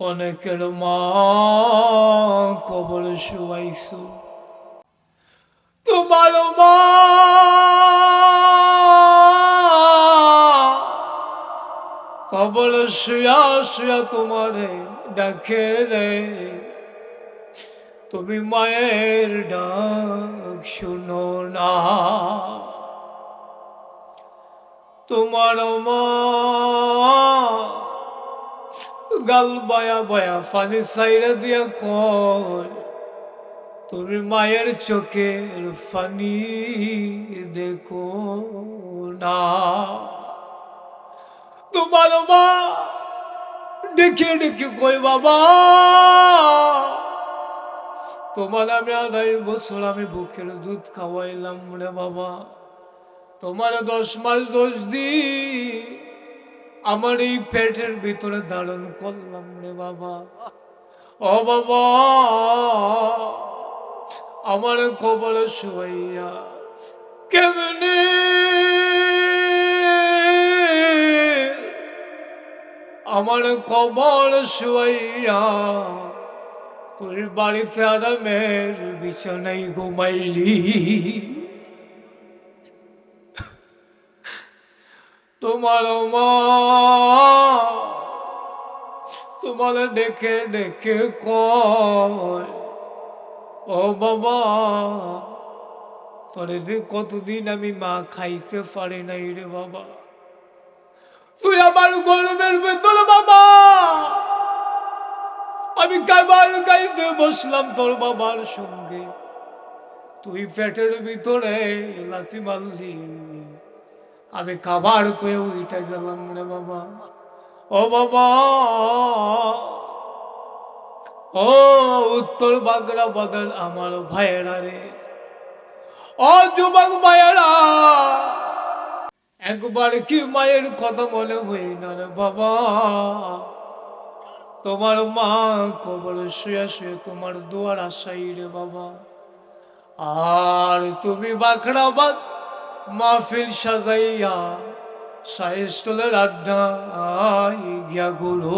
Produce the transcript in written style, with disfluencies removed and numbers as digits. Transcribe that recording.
অনেকের মা কবরে শুয়াইছো, তোমার মা কবরে শুয়া শুয়া তোমারে ডাকে রে, তুমি মায়ের ডাক শুনো না। তোমার মা গাল বয়া বয়া পানি সাইরা দিয়া কয়, তুমি মায়ের চোখের পানি দেখো না। তোমার মা ডেকে ডেকে কই, বাবা তোমার আমি ২.৫ বছর আমি বুকের দুধ খাওয়াইলাম রে বাবা, তোমার 10 মাস 10 দিন আমার এই পেটের ভিতরে ধারণ করলাম রে বাবা। ও বাবা আমার কবরে শুয়াইয়া কেমনে আমার কবর শুয়াইয়া তোর বাড়িতে আরামের বিছানায় ঘুমাইলি। তোমার মা তোমার ডেকে ডেকে কয়, ও বাবা তোরে যে কতদিন আমি মা খাইতে পারি নাই রে বাবা, তুই আমার গর্বের ভেতরে বাবা। আমি খাবার খাইতে বসলাম তোর বাবার সঙ্গে, তুই পেটের ভিতরে লাথি মারলি, আমি খাবার তুই উইটা গেলাম রে বাবা। ও বাবা ও উত্তর বাগড়া বাদল আমার ভাইয়েরা রে, ও যুবক ভাইয়েরা, একবার কি মায়ের কথা মনে হই না রে বাবা। তোমার মা কবরে শুয়ে শুয়ে তোমার দুয়ার আশাই রে বাবা, আর তুমি বাখড়াবাদ মাহফিল সাজাইয়া শায়েস্টলের আড্ডা গিয়া গুলো।